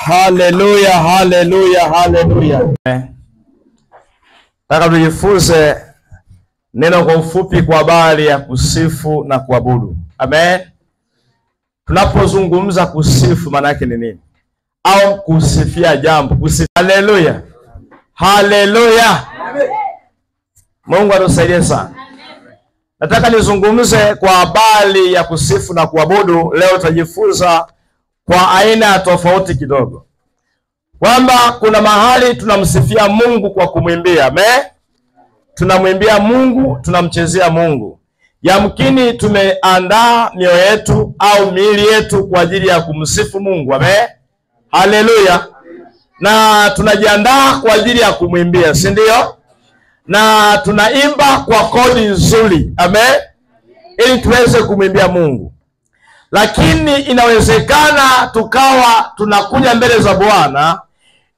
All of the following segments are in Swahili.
Haleluya, haleluya, haleluya. Nataka tujifunze neno kwa ufupi kwa habari ya kusifu na kuabudu. Amen. Tunapozungumza kusifu maana yake ni nini? Au kusifia jambo, kusifu. Haleluya. Haleluya. Mungu atusaidie sana. Nataka nizungumze kwa habari ya kusifu na kuabudu. Leo tutajifunza kwa aina tofauti kidogo. Kwamba kuna mahali tunamsifia Mungu kwa kumwimbia. Amen. Tunamwimbia Mungu, tunamchezea Mungu. Yamkini tumeandaa mioyo yetu au miili yetu kwa ajili ya kumsifu Mungu. Amen. Haleluya. Na tunajiandaa kwa ajili ya kumwimbia, si ndio? Na tunaimba kwa kodi nzuri. Amen. Ili tuweze kumwimbia Mungu. Lakini inawezekana tukawa tunakuja mbele za Bwana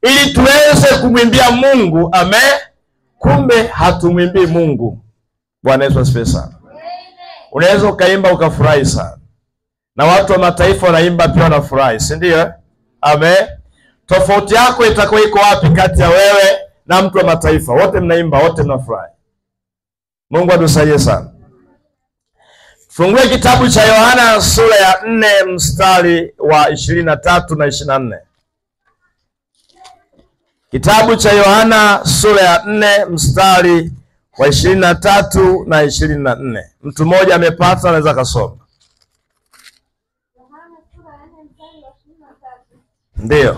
ili tuweze kumwimbia Mungu. Amen. Kumbe hatumwimbii Mungu. Bwana Yesu asifiwe sana. Unaweza ukaimba ukafurahi sana. Na watu wa mataifa wanaimba pia wanafurahi, si ndio? Amen. Tofauti yako itakuwa iko wapi kati ya wewe na mtu wa mataifa? Wote mnaimba, wote mnafurahi. Mungu atusaidie sana. Fungue kitabu cha Yohana sura ya 4 mstari wa 23 na 24. Kitabu cha Yohana sura ya 4 mstari wa 23 na 24. Mtu mmoja amepata, anaweza kasoma. Yohana sura ya 4 mstari wa 23. Ndio.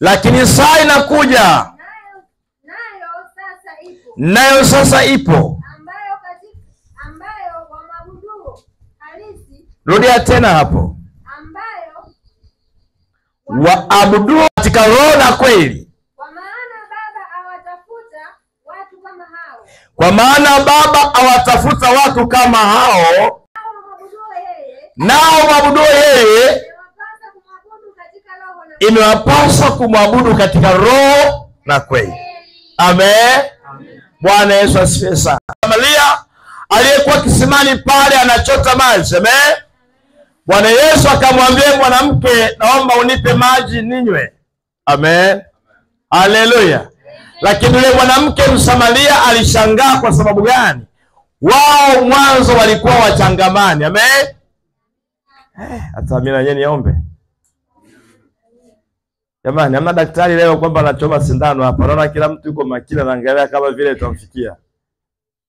Lakini saa inakuja. Nayo sasa ipo. Ambayo waabuduo halisi. Rudia tena hapo. Ambayo waabuduo katika roho na kweli. Kwa maana Baba awatafuta watu kama hao. Kwa maana Baba awatafuta watu kama hao. Nao waabuduo yeye. Imewapasa kumwabudu katika roho na kweli. Amen. Bwana Yesu asifiwe sana. Samaria aliyekuwa kisimani pale anachota maji. Amen. Bwana Yesu akamwambia mwanamke, naomba unipe maji ninywe. Amen. Haleluya. Lakini yule mwanamke Msamaria alishangaa. Kwa sababu gani? Wao mwanzo walikuwa wachangamani. Amen. Hata mimi na yeye niombe. Jamani, hamna daktari leo kwamba anachoma sindano hapa. Naona kila mtu yuko makini anaangalia kama vile tutamfikia.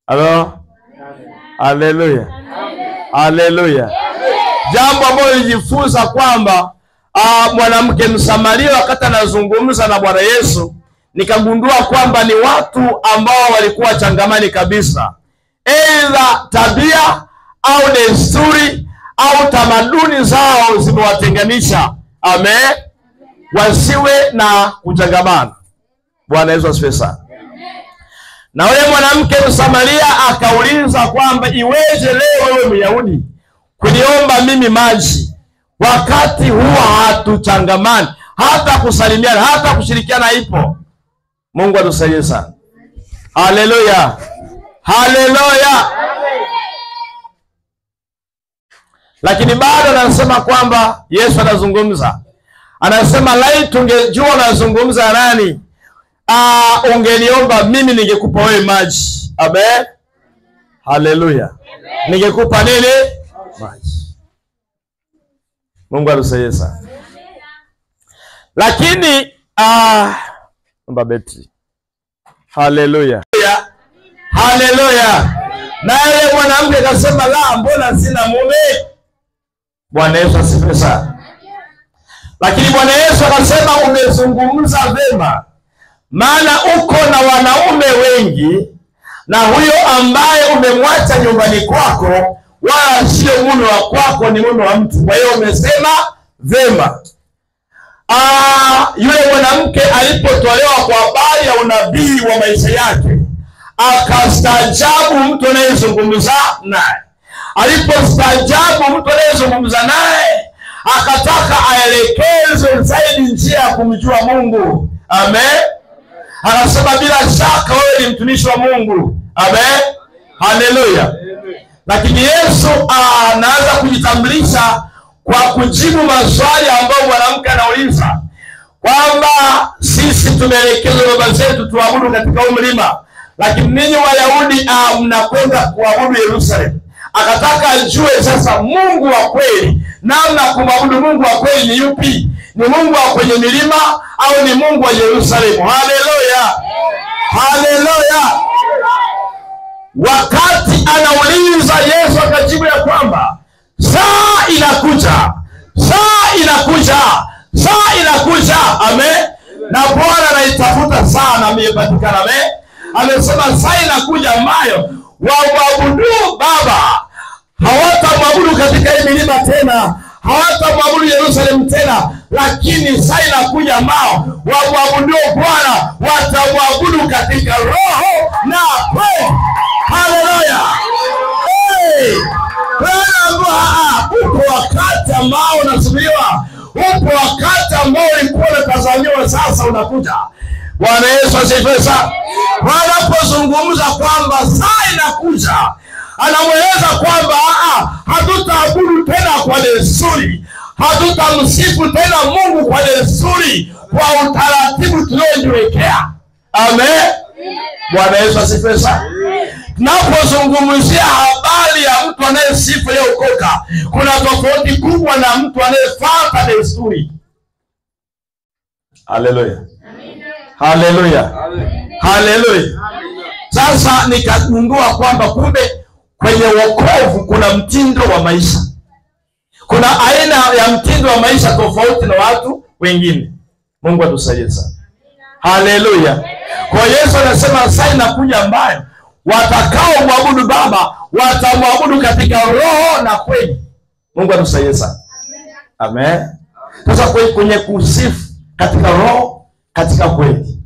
Halo? Haleluya. Haleluya. Jambo ambalo nilijifunza kwamba mwanamke Msamaria wakati anazungumza na Bwana Yesu, nikagundua kwamba ni watu ambao walikuwa changamani kabisa. Aidha tabia au desturi au tamaduni zao zimewatenganisha. Amen. Wasiwe na kuchangamana. Bwana Yesu asifiwe sana. Na yule mwanamke Msamaria akauliza kwamba iweje leo wewe Myahudi kuniomba mimi maji wakati huwa hatuchangamani, hata kusalimiana, hata kushirikiana ipo. Mungu atusaidie sana. Haleluya. Haleluya. Lakini bado anasema kwamba Yesu anazungumza. Anasema laiti ungejua anazungumza nani, ungeniomba mimi ningekupa wewe maji. Amen. Haleluya. Ningekupa nini? Maji. Mungu atusaidie sana. Lakini omba betri. Haleluya. Haleluya. Naye mwanamke akasema la, mbona sina mume? Bwana Yesu asifiwe sana. Lakini Bwana Yesu akasema umezungumza vema, maana uko na wanaume wengi, na huyo ambaye umemwacha nyumbani kwako wala sio mume wa kwako, ni mume wa mtu. Kwa hiyo umesema vema. Yule mwanamke alipotolewa kwa habari ya unabii wa maisha yake, akastaajabu mtu anayezungumza naye. Alipostaajabu mtu anayezungumza naye, akataka aelekezwe zaidi njia ya kumjua Mungu. Amen. Anasema bila shaka wewe ni mtumishi wa Mungu. Amen. Haleluya. Lakini Yesu anaanza kujitambulisha kwa kujibu maswali ambayo mwanamke anauliza, kwamba sisi tumeelekezwa baba zetu tuabudu katika mlima, lakini ninyi Wayahudi mnakwenda kuabudu Yerusalemu. Akataka ajue sasa Mungu wa kweli, namna kumwabudu Mungu wa kweli ni yupi? Ni Mungu wa kwenye milima au ni Mungu wa Yerusalemu? Haleluya. Haleluya. Wakati anauliza, Yesu akajibu ya kwamba saa inakuja, saa inakuja, saa inakuja. Amen. Na Bwana anaitafuta sana amepatikana. Amen. Amesema saa inakuja ambayo waabudu Baba hawatamwabudu katika hii milima tena, hawatamwabudu Yerusalemu tena, lakini saa inakuja ambao waabudu Bwana watamwabudu katika roho na kweli. Haleluya. Upo wakati ambao unasubiriwa, upo wakati ambao ulikuwa unatazamiwa, sasa unakuja. Bwana Yesu asifiwe sana. Wanapozungumza kwamba saa inakuja, anamweleza kwamba hatutaabudu tena kwa desturi, hatutamsifu tena Mungu kwa desturi, kwa utaratibu tuliojiwekea. Amen. Bwana Yesu asifiwe sana. Tunapozungumzia habari ya mtu anayesifu aliyeokoka, kuna tofauti kubwa na mtu anayefuata desturi. Haleluya. Haleluya. Haleluya. Sasa nikagundua kwamba kumbe kwenye wokovu kuna mtindo wa maisha. Kuna aina ya mtindo wa maisha tofauti na watu wengine. Mungu atusaidie sana. Haleluya. Kwa Yesu anasema saa inakuja ambayo watakao muabudu Baba watamwabudu katika roho na kweli. Mungu atusaidie sana. Amen. Sasa kwenye kusifu katika roho, katika kweli.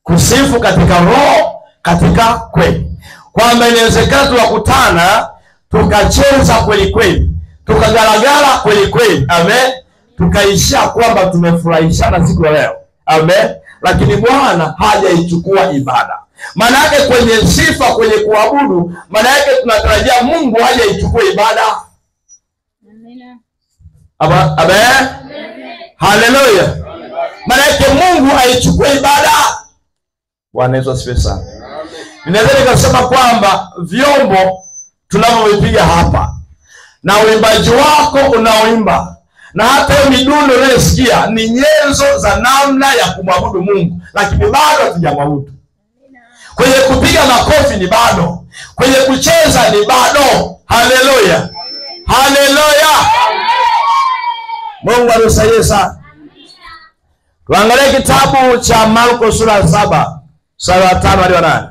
Kusifu katika roho, katika kweli. Kwamba inawezekana tukakutana, tukacheza kweli kweli, tukagaragara kweli kweli. Amen. Tukaishia kwamba tumefurahishana siku ya leo. Amen. Lakini Bwana hajaichukua ibada. Maana yake kwenye sifa, kwenye kuabudu, maana yake tunatarajia Mungu hajaichukua ibada. Amen. Amen. Haleluya. Maana yake Mungu haichukue ibada. Bwana Yesu asifiwe sana. Ninaweza nikasema kwamba vyombo tunavyovipiga hapa na uimbaji wako unaoimba na hata hiyo midundo unayosikia ni nyenzo za namna ya kumwabudu Mungu, lakini bado hatujamwabudu. Kwenye kupiga makofi ni bado, kwenye kucheza ni bado. Haleluya. Haleluya. Mungu atusaidie sana. Tuangalie kitabu cha Marko sura 7, sura ya 5 hadi 8.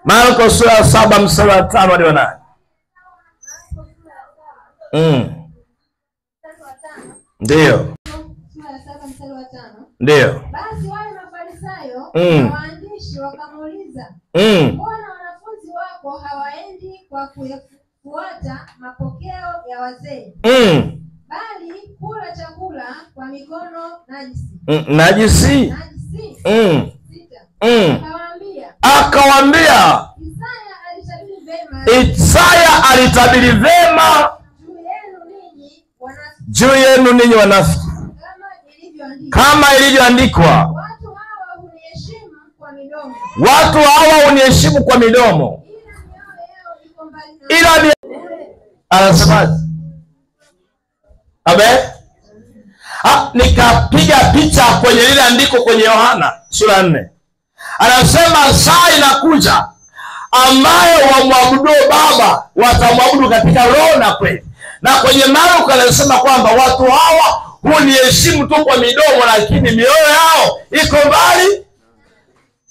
Marko sura ya 7 mstari wa 5 hadi 8. Ndio. Ndio. Basi wale Mafarisayo na waandishi wakamuuliza, mbona wanafunzi wako hawaendi kwa kufuata mapokeo ya wazee, bali kula chakula kwa mikono najisi? Najisi. Akawaambia, Isaya alitabiri Isaya alitabiri vema juu yenu ninyi wanafiki, kama ilivyoandikwa, watu hawa huniheshimu kwa midomo, ila ni anasemaje? Amen. Nikapiga picha kwenye lile andiko kwenye Yohana sura 4. Anasema saa inakuja ambaye wamwabudu Baba watamwabudu katika roho na kweli. Na kwenye Marko anasema kwamba watu hawa huniheshimu tu kwa midomo, lakini mioyo yao iko mbali.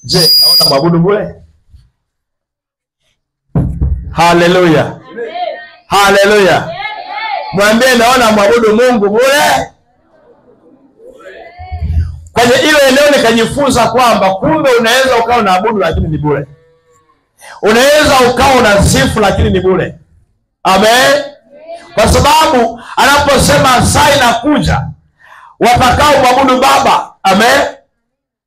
Je, naona mwabudu bure? Haleluya. Haleluya. Mwambie naona mwabudu Mungu bure. Kwenye ile eneo nikajifunza kwamba kumbe unaweza ukawa unaabudu lakini ni bure. Unaweza ukawa unasifu lakini ni bure. Amen. Kwa sababu anaposema saa inakuja watakao mwabudu Baba, amen,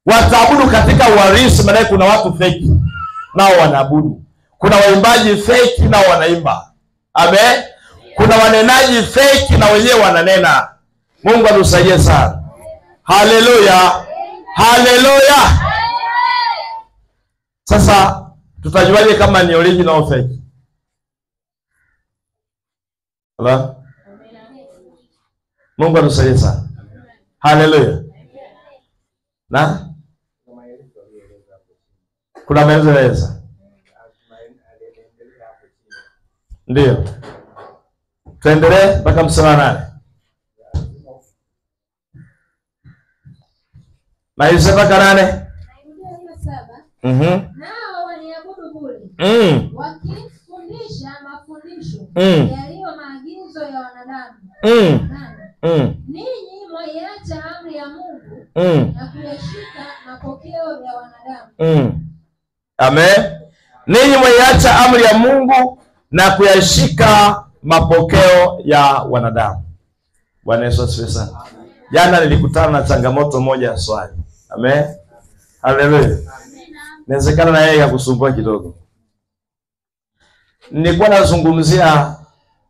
wataabudu katika uharisi. Maana kuna watu feki nao wanaabudu. Kuna waimbaji feki nao wanaimba. Amen. Kuna wanenaji feki na wenyewe wananena. Mungu atusaidie sana. Haleluya. Haleluya. Sasa tutajuaje kama ni original au fake? Ala? Mungu atusaidie sana. Haleluya. Na kuna maelezo. Ndio. Tuendelee mpaka mstari 8. Na Isa mpaka 8. Nao waniabudu bure. Wakifundisha mafundisho yaliyo maagizo ya wanadamu. Ninyi mwaiacha amri ya Mungu na kuyashika mapokeo ya wanadamu. Amen. Ninyi mwaiacha amri ya Mungu na kuyashika mapokeo ya wanadamu. Bwana Yesu asifiwe sana. Jana nilikutana na changamoto moja ya swali. Amen. Haleluya. Inawezekana na yeye yakusumbua kidogo. Nilikuwa nazungumzia,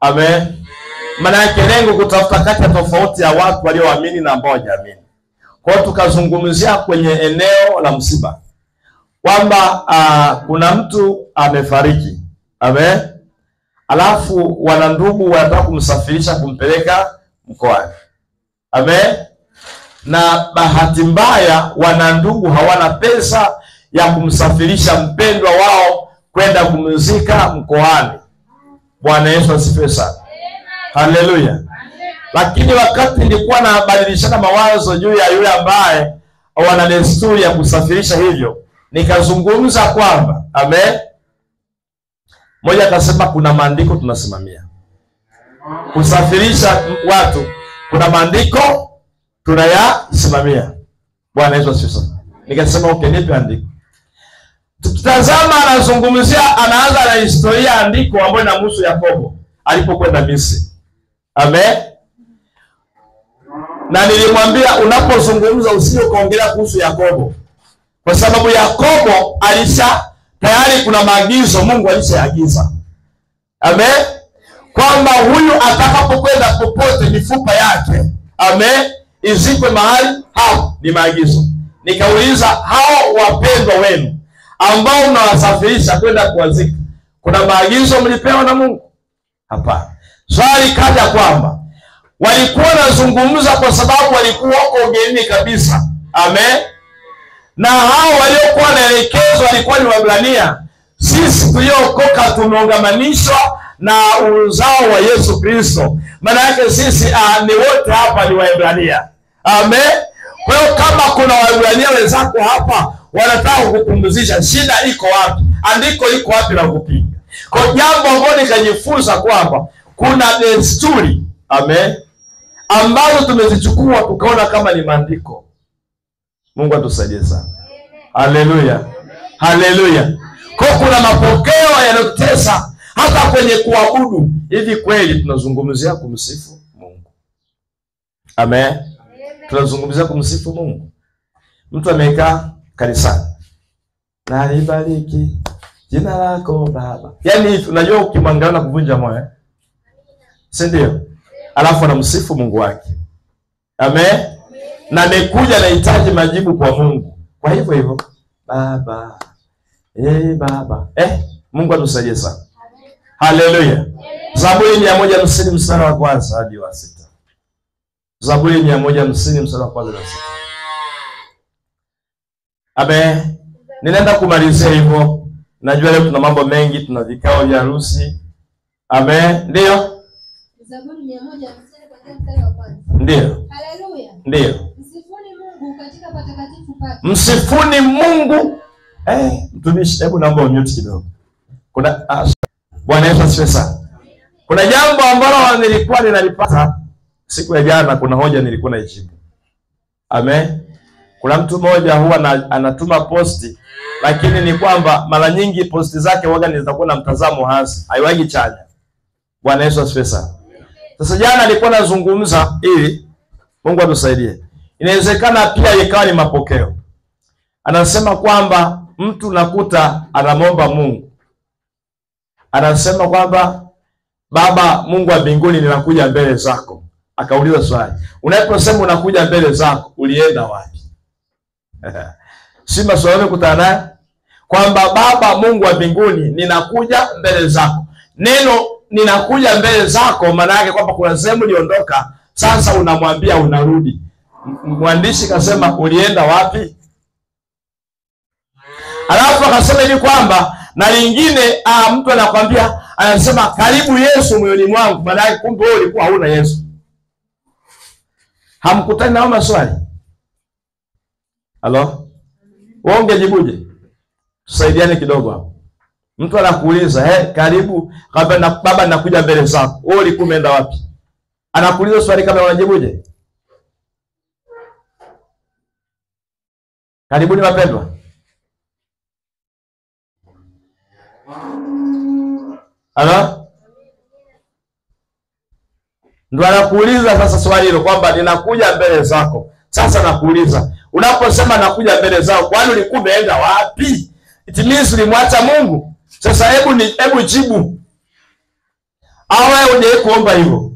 amen, maana yake lengo kutafuta kati ya tofauti ya watu walioamini na ambao hawaamini. Kwa hiyo tukazungumzia kwenye eneo la msiba kwamba kuna mtu amefariki. Amen. Alafu wana ndugu wanataka kumsafirisha kumpeleka mkoani. Amen. Na bahati mbaya wana ndugu hawana pesa ya kumsafirisha mpendwa wao kwenda kumzika mkoani. Bwana Yesu asifiwe sana. Haleluya. Lakini wakati nilikuwa nabadilishana mawazo juu ya yule ambaye wana desturi ya kusafirisha hivyo, nikazungumza kwamba, amen, mmoja akasema kuna maandiko tunasimamia kusafirisha watu, kuna maandiko tunayasimamia. Bwana Yesu asifiwe. Nikasema okay, nipe andiko. Tutazama, anazungumzia, anaanza na historia andiko ambayo inamhusu Yakobo alipokwenda Misri. Amen. Na nilimwambia unapozungumza usije kuongelea kuhusu Yakobo, kwa sababu Yakobo tayari kuna maagizo Mungu alishaagiza. Amen. Kwamba huyu atakapokwenda popote mifupa yake, amen, izikwe mahali hapo, ni maagizo. Nikauliza, hao wapendwa wenu ambao mnawasafirisha kwenda kuwazika, kuna maagizo mlipewa na Mungu? Hapana. Swali kaja kwamba walikuwa nazungumza kwa sababu walikuwa wako ugenini kabisa. Amen. Na hao waliokuwa naelekezwa walikuwa ni Waebrania. Sisi tuliokoka tumeungamanishwa na uzao wa Yesu Kristo. Maana yake sisi ni wote hapa ni Waebrania. Amen. Kwa hiyo kama kuna Waebrania wenzako hapa wanataka kukupumzisha, shida iko wapi? Andiko liko wapi la kupinga? Kwa jambo ambalo nikajifunza kwamba kuna desturi, amen, ambazo tumezichukua tukaona kama ni maandiko. Mungu atusaidie sana. Haleluya. Haleluya. Kwa kuna mapokeo yanayotesa hata kwenye kuabudu. Hivi kweli tunazungumzia kumsifu Mungu? Amen. Tunazungumzia kumsifu Mungu. Mtu amekaa kanisani, na alibariki Jina lako Baba. Yaani unajua ukimwangalia na kuvunja moyo. Si ndio? Alafu anamsifu Mungu wake. Amen. Na amekuja anahitaji majibu kwa Mungu. Kwa hivyo Baba. Baba. Mungu atusaidie sana. Haleluya. Zaburi 150 mstari wa kwanza hadi wa 6. Zaburi 150 mstari wa kwanza hadi wa 6. Amen. Ninaenda kumalizia hivyo. Najua leo tuna mambo mengi, tuna vikao vya harusi. Amen. Ndio? Zaburi 150 kuanzia mstari wa kwanza. Ndio. Haleluya. Ndio. Msifuni Mungu katika patakatifu pake. Msifuni Mungu. Mtumishi, hebu naomba unmute kidogo. Kuna Bwana Yesu asifiwe sana. Kuna jambo ambalo nilikuwa ninalipata siku ya jana, kuna hoja nilikuwa naijibu. Amen. Kuna mtu mmoja huwa anatuma posti, lakini ni kwamba mara nyingi posti zake waga zitakuwa na mtazamo hasi, haiwagi chanya. Bwana Yesu asifiwe sana. Sasa jana alikuwa anazungumza ili Mungu atusaidie. Inawezekana pia ikawa ni mapokeo. Anasema kwamba mtu nakuta anamwomba Mungu. Anasema kwamba Baba Mungu wa mbinguni, ninakuja mbele zako. Akauliza swali, unaposema unakuja mbele zako, ulienda wapi? Si maswali kutana naye kwamba Baba Mungu wa mbinguni, ninakuja mbele zako. Neno ninakuja mbele zako maana yake kwamba kuna sehemu uliondoka, sasa unamwambia unarudi. Mwandishi kasema ulienda wapi? Alafu akasema hivi kwamba na lingine mtu anakuambia, anasema karibu Yesu moyoni mwangu, maana yake kumbe wewe ulikuwa huna Yesu. Hamkutani na maswali? Halo? Wewe ungejibuje? Tusaidiane kidogo hapo. Mtu anakuuliza, karibu Baba nakuja mbele zako. Wewe ulikuwa umeenda wapi? Anakuuliza swali kama unajibuje? Karibuni wapendwa. Halo? Ndio anakuuliza sasa swali hilo kwamba ninakuja mbele zako. Sasa nakuuliza, unaposema nakuja mbele zako, kwani ulikuwa umeenda wapi? It means ulimwacha Mungu. Sasa hebu jibu. Au wewe unataka kuomba hivyo?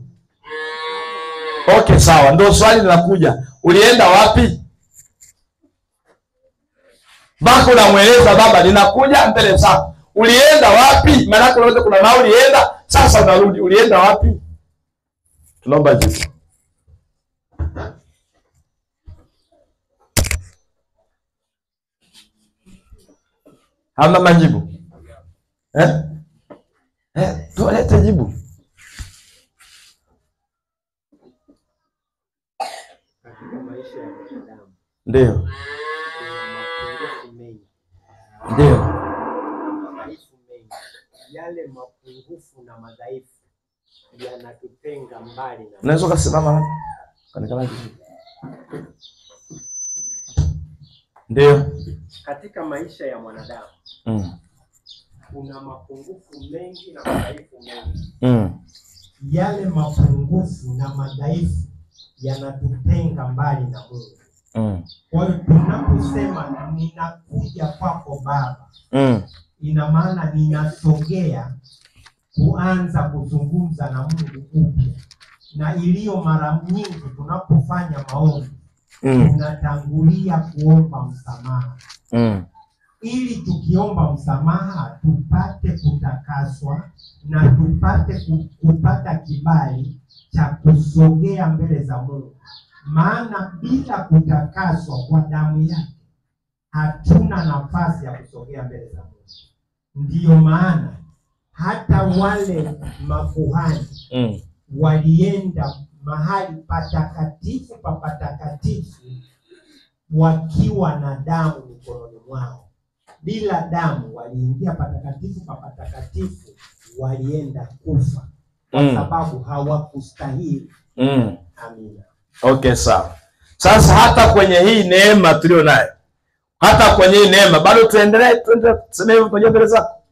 Okay, sawa. Ndio swali linakuja. Ulienda wapi? Bako unamweleza Baba ninakuja mbele zako. Ulienda wapi? Maana unaweza kuna mahali ulienda, sasa unarudi. Ulienda wapi? Tunaomba jibu. Hamna majibu. Tualete jibu. Ndio. Ndio. Yale mapungufu na madhaifu yanatutenga mbali na. Unaweza kusimama kanikana jibu. Ndio. Katika maisha ya mwanadamu kuna mapungufu mengi na madhaifu mengi. Yale mapungufu na madhaifu yanatutenga mbali na Mungu. Kwa hiyo tunaposema ninakuja kwako Baba, ina maana ninasogea kuanza kuzungumza na Mungu upya. Na iliyo mara nyingi tunapofanya maombi tunatangulia kuomba msamaha. Ili tukiomba msamaha tupate kutakaswa na tupate kupata kibali cha kusogea mbele za Mungu. Maana bila kutakaswa kwa damu yake hatuna nafasi ya kusogea mbele za Mungu. Ndiyo maana hata wale makuhani walienda mahali patakatifu pa patakatifu wakiwa na damu mikononi mwao. Bila damu waliingia patakatifu pa patakatifu, walienda kufa kwa sababu hawakustahili. Amina. Okay, sawa. Sasa hata kwenye hii neema tulio nayo, hata kwenye hii neema bado tuendelee tuseme hivyo kwenye mbele zako.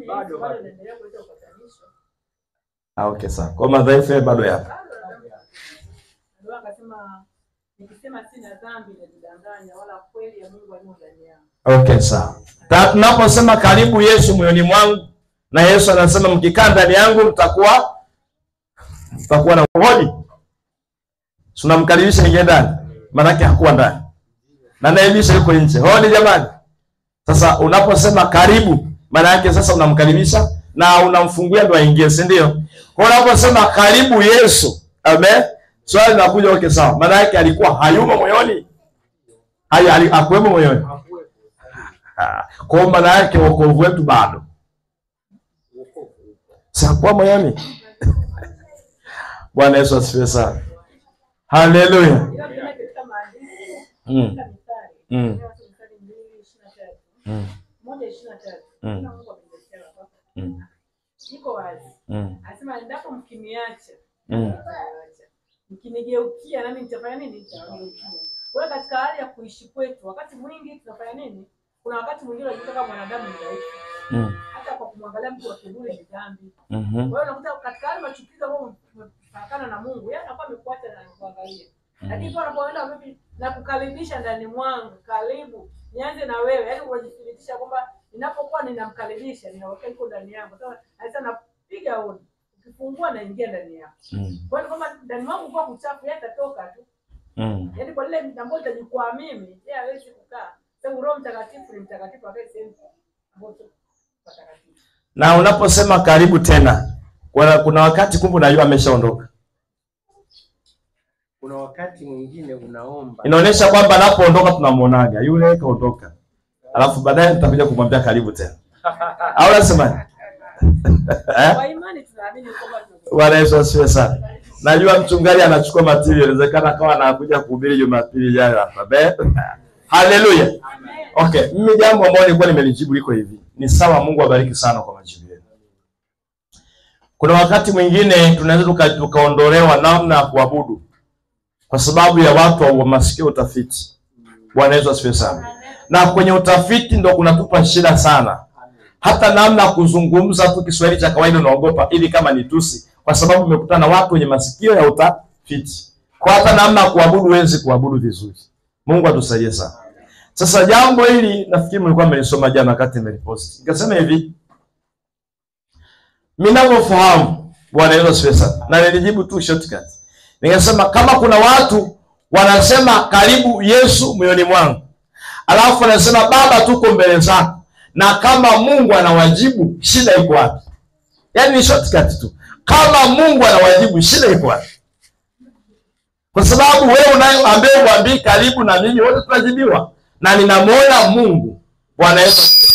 Bado naendelea kuleta upatanisho. Okay, sawa. Kwa madhaifu bado yapo. Ndio akasema Nikisema sina dhambi najidanganya, wala kweli ya Mungu haimo ndani yangu. Okay, sawa. Tunaposema karibu Yesu moyoni mwangu, na Yesu anasema mkikaa ndani yangu mtakuwa na hodi. Tunamkaribisha ingie ndani. Maana yake hakuwa ndani. Na naibisha yuko nje. Hodi jamani. Sasa unaposema karibu, maana yake sasa unamkaribisha na unamfungulia ndo aingie, si ndio? Kwa unaposema karibu Yesu, amen. Swali linakuja, okay sawa. Maana yake alikuwa hayumo moyoni? Hakuwemo moyoni. Kwa maana yake wokovu wetu bado. Sakuwa moyoni. Bwana Yesu asifiwe sana. Haleluya. Niko wazi. Anasema endapo mkiniacha, mkinigeukia nami nitafanya nini? Nitageukia. Kwa katika hali ya kuishi kwetu, wakati mwingi tunafanya nini? Kuna wakati mwingine unajikuta mwanadamu ni dhaifu. Hata kwa kumwangalia mtu wa kiburi ni dhambi. Kwa hiyo unakuta katika hali machukizo ambayo tunafakana na Mungu, yeye anakuwa amekuacha na kuangalia. Lakini kwa unapoenda vipi na kukaribisha ndani mwangu, karibu nianze na wewe, yaani unajithibitisha kwamba ninapokuwa ninamkaribisha ninaweka iko ndani yangu. Sasa napiga hodi. Ukifungua na ingia ndani yako. Kwa hiyo kama ndani mwangu kwa kuchafu yeye atatoka tu. Yaani kwa ile mtambo itajikwaa mimi, yeye hawezi kukaa. Sasa Roho Mtakatifu ni mtakatifu akae sehemu ambapo patakatifu. Na unaposema karibu tena, kuna wakati kumbe unajua ameshaondoka. Kuna wakati mwingine unaomba. Inaonyesha kwamba anapoondoka tunamuonaga, yule kaondoka. Alafu baadaye tutakuja kumwambia karibu tena. Au unasema? Kwa imani tunaamini kwamba Bwana Yesu asifiwe sana. Najua mchungaji anachukua material, inawezekana kama anakuja kuhubiri Jumapili ijayo hapa. Haleluya. Okay, mimi jambo ambalo nilikuwa nimelijibu liko hivi. Ni sawa, Mungu abariki sana kwa majibu yenu. Kuna wakati mwingine tunaweza tukaondolewa namna ya kuabudu kwa sababu ya watu wa masikio utafiti. Bwana Yesu asifiwe sana. Na kwenye utafiti ndo kunatupa shida sana. Hata namna kuzungumza tu Kiswahili cha kawaida unaogopa ili kama ni tusi, kwa sababu umekutana na watu wenye masikio ya utafiti. Kwa hata namna kuabudu huwezi kuabudu vizuri. Mungu atusaidie sana. Sasa jambo hili nafikiri mlikuwa mmelisoma jana wakati nimelipost. Nikasema hivi, mimi ninavyofahamu, Bwana Yesu asifiwe sana, na nilijibu tu shortcut. Nikasema kama kuna watu wanasema karibu Yesu moyoni mwangu, alafu wanasema Baba tuko mbele zako, na kama Mungu anawajibu, shida iko wapi? Yaani ni shortcut tu. Kama Mungu anawajibu, shida iko wapi? Kwa sababu wewe unayeambia uambii karibu na mimi wote tunajibiwa. Na ninamuona Mungu. Bwana Yesu.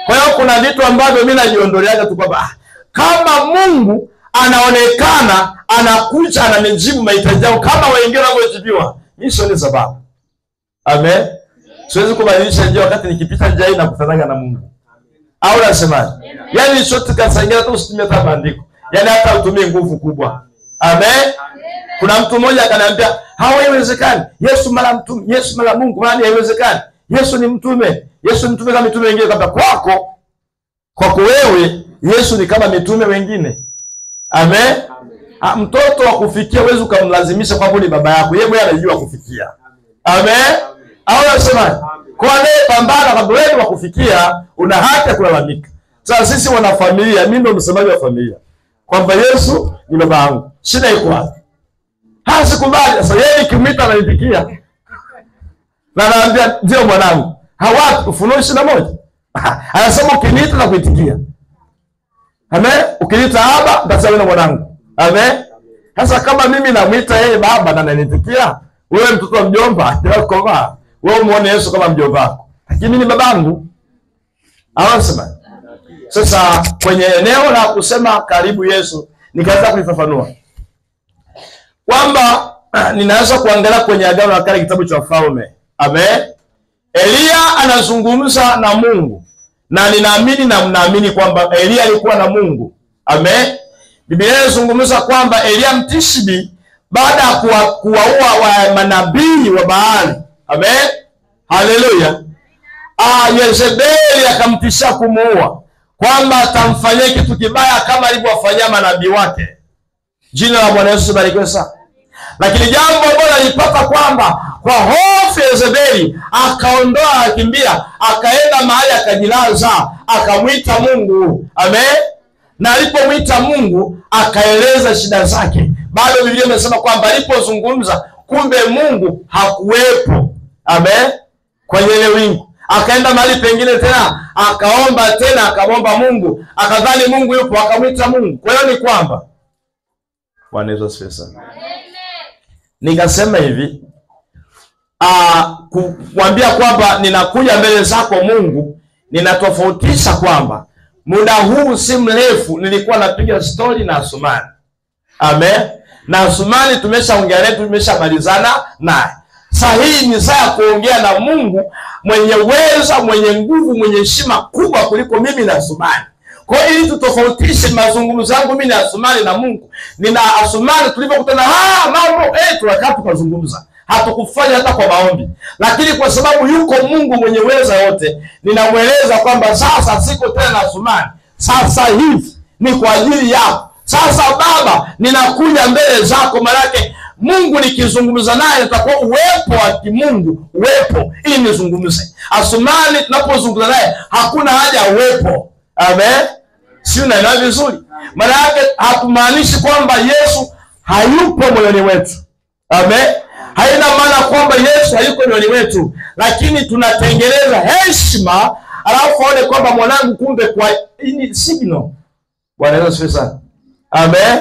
Kwa hiyo kuna vitu ambavyo mimi najiondoleaga tu kwamba kama Mungu anaonekana anakuja ananijibu mahitaji yangu kama wengine wanavyojibiwa, mimi sioni sababu. Amen. Siwezi kubadilisha njia wakati nikipita njia hii na kukutana na Mungu. Au unasemaje? Yaani sote kasaingia tu usitumie hata maandiko. Yaani hata utumie nguvu kubwa. Amen. Kuna mtu mmoja akaniambia, haiwezekani. Yesu mara mtume, Yesu mara Mungu, maana haiwezekani. Yesu ni mtume. Yesu ni mtume kama mitume wengine. Kwamba kwako wewe Yesu ni kama mitume wengine. Amen. Mtoto wa kufikia huwezi kumlazimisha kwamba ni baba yako. Yeye mwenyewe anajua kufikia. Amen. Au unasemaje? Kwa nini pambana kwa wewe wa kufikia, una haki ya kulalamika. Sasa sisi wana familia, mimi ndo msemaji wa familia, kwamba Yesu ni baba yangu. Shida iko wapi? Sikubali. Sasa yeye nikimwita ananifikia. Na anaambia ndio mwanangu. Hawapi Ufunuo 21. Anasema ukiniita na kuitikia. Amen. Ukiniita Baba nitasema mwanangu. Amen. Sasa kama mimi namuita yeye baba na ananiitikia, wewe mtoto wa mjomba, ndio koma. Wewe muone Yesu kama mjomba wako. Lakini mimi ni babangu. Awasema. Sasa kwenye eneo la kusema karibu Yesu, nikaanza kulifafanua kwamba ninaweza kuangalia kwenye Agano la Kale, kitabu cha Wafalme. Amen. Elia anazungumza na Mungu. Na ninaamini na mnaamini kwamba Elia alikuwa na Mungu. Amen. Biblia inazungumza kwamba Elia Mtishibi baada ya kuwaua wa manabii wa Baali. Amen. Haleluya. Yezebeli akamtisha kumuua, kwamba atamfanyia kitu kibaya kama alivyowafanyia manabii wake. Jina la Bwana Yesu barikiwe sana. Lakini jambo ambalo alipata kwamba kwa hofu ya Yezebeli akaondoa, akimbia, akaenda mahali akajilaza, akamwita Mungu. Amen. Na alipomwita Mungu akaeleza shida zake. Bado Biblia imesema kwamba alipozungumza kumbe Mungu hakuwepo. Amen. Kwenye ile wingu. Akaenda mahali pengine tena, akaomba tena, akamwomba Mungu, akadhani Mungu yupo, akamwita Mungu. Kwa hiyo ni kwamba Bwana Yesu asifiwe sana. Nikasema hivi, kuambia kwamba ninakuja mbele zako Mungu, ninatofautisha kwamba muda huu si mrefu nilikuwa napiga story na Asumani. Amen. Na Asumani tumeshaongea naye, tumeshamalizana naye. Sasa hii ni saa ya kuongea na Mungu mwenye uwezo, mwenye nguvu, mwenye heshima kubwa kuliko mimi na Asumani. Kwa hiyo ili tutofautishe mazungumzo yangu mimi na Asumani na Mungu, nina Asumani tulipokutana mambo tunakaa tukazungumza. Hatukufanya hata kwa maombi. Lakini kwa sababu yuko Mungu mwenye uwezo wote, ninamweleza kwamba sasa siko tena na Asumani. Sasa hivi ni kwa ajili yako. Sasa Baba, ninakuja mbele zako, malaki Mungu nikizungumza naye nitakuwa uwepo wa kimungu, uwepo ili nizungumze. Asumani tunapozungumza naye hakuna haja uwepo. Amen. Si unaelewa vizuri? Maana yake hatumaanishi kwamba Yesu hayupo moyoni wetu. Amen. Haina maana kwamba Yesu hayuko moyoni wetu, lakini tunatengeneza heshima alafu aone kwamba mwanangu kumbe kwa ini signal. Bwana Yesu asifiwe sana. Amen.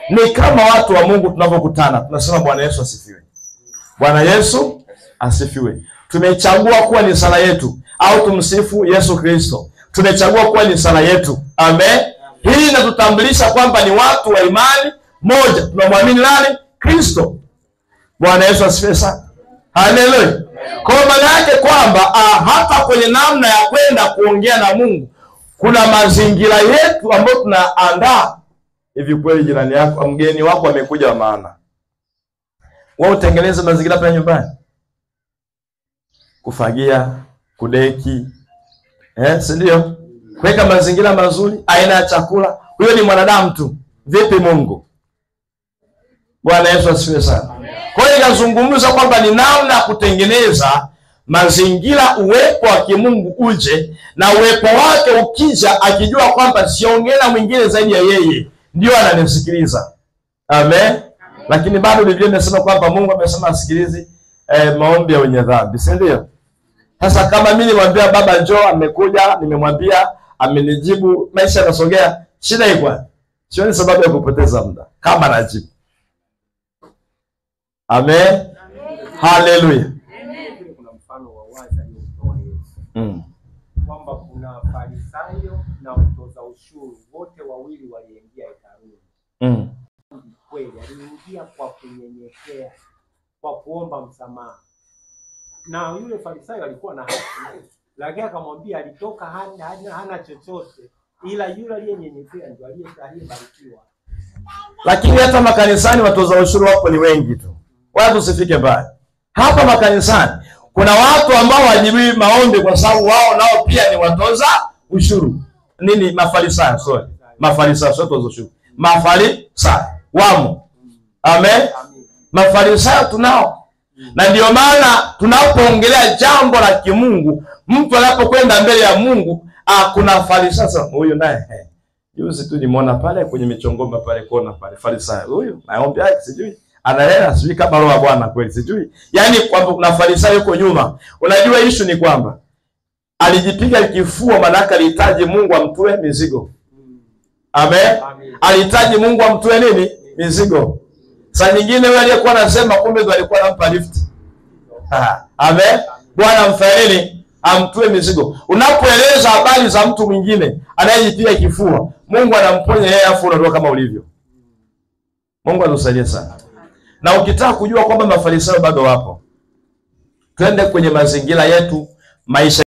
Ni kama watu wa Mungu tunapokutana tunasema Bwana Yesu asifiwe. Bwana Yesu asifiwe. Tumechagua kuwa ni sala yetu au tumsifu Yesu Kristo. Tumechagua kuwa ni sala yetu. Amen. Hii inatutambulisha kwamba ni watu wa imani moja. Tunamwamini nani? Kristo. Bwana Yesu asifiwe sana. Haleluya. Kwa maana yake kwamba hata kwenye namna ya kwenda kuongea na Mungu kuna mazingira yetu ambayo tunaandaa. Hivi kweli jirani yako, mgeni wako amekuja wa maana, wewe utengeneze mazingira pale nyumbani, kufagia, kudeki, si ndio? Kuweka mazingira mazuri, aina ya chakula. Huyo ni mwanadamu tu. Vipi Mungu? Bwana Yesu asifiwe sana. Kwa hiyo nazungumza kwamba ni namna ya kutengeneza mazingira, uwepo wa kimungu uje, na uwepo wake ukija akijua kwamba siongea na mwingine zaidi ya yeye, ndio ananisikiliza. Amen. Lakini bado Biblia imesema kwamba Mungu amesema asikilizi maombi ya wenye dhambi, si ndio? Sasa kama mimi nimwambia baba njoo, amekuja, nimemwambia, amenijibu, maisha yanasogea, shida iko. Sioni sababu ya kupoteza muda kama najibu. Amen. Haleluya. Kuna mfano wa wazi aliotoa Yesu. Kwamba kuna Farisayo na mtoza ushuru, wote wawili waliingia hekaluni. Kweli aliingia kwa kunyenyekea, kwa kuomba msamaha. Na yule Farisayo alikuwa na haki, lakini akamwambia alitoka hana chochote, ila yule aliyenyenyekea ndio aliyebarikiwa. Lakini hata makanisani watoza ushuru wapo ni wengi tu. Watu usifike mbali. Hapa makanisani kuna watu ambao wajibii maombi kwa sababu wao nao pia ni watoza ushuru. Nini? Mafarisayo, sorry. Mafarisayo sio watoza ushuru. Mafarisayo wamo. Amen. Mafarisayo tunao. Na ndio maana tunapoongelea jambo la kimungu, mtu anapokwenda mbele ya Mungu, kuna Farisayo huyu naye. Juzi tu nimeona pale kwenye michongoma pale kona pale Farisayo huyu, maombi yake sijui anaela, sijui kama roho ya Bwana kweli sijui. Yaani kwamba kuna Farisayo yuko nyuma. Unajua issue ni kwamba alijipiga kifua, manaka alihitaji Mungu amtue mizigo. Amen. Alihitaji Mungu amtue nini? Mizigo. Saa nyingine wewe aliyekuwa anasema kumbe ndo alikuwa anampa lift. Amen. Bwana mfanyeni amtue mizigo. Unapoeleza habari za mtu mwingine anayejipiga kifua, Mungu anamponya yeye afu unaondoka kama ulivyo. Mungu atusaidie sana. Na ukitaka kujua kwamba Mafarisayo bado wapo, twende kwenye mazingira yetu, maisha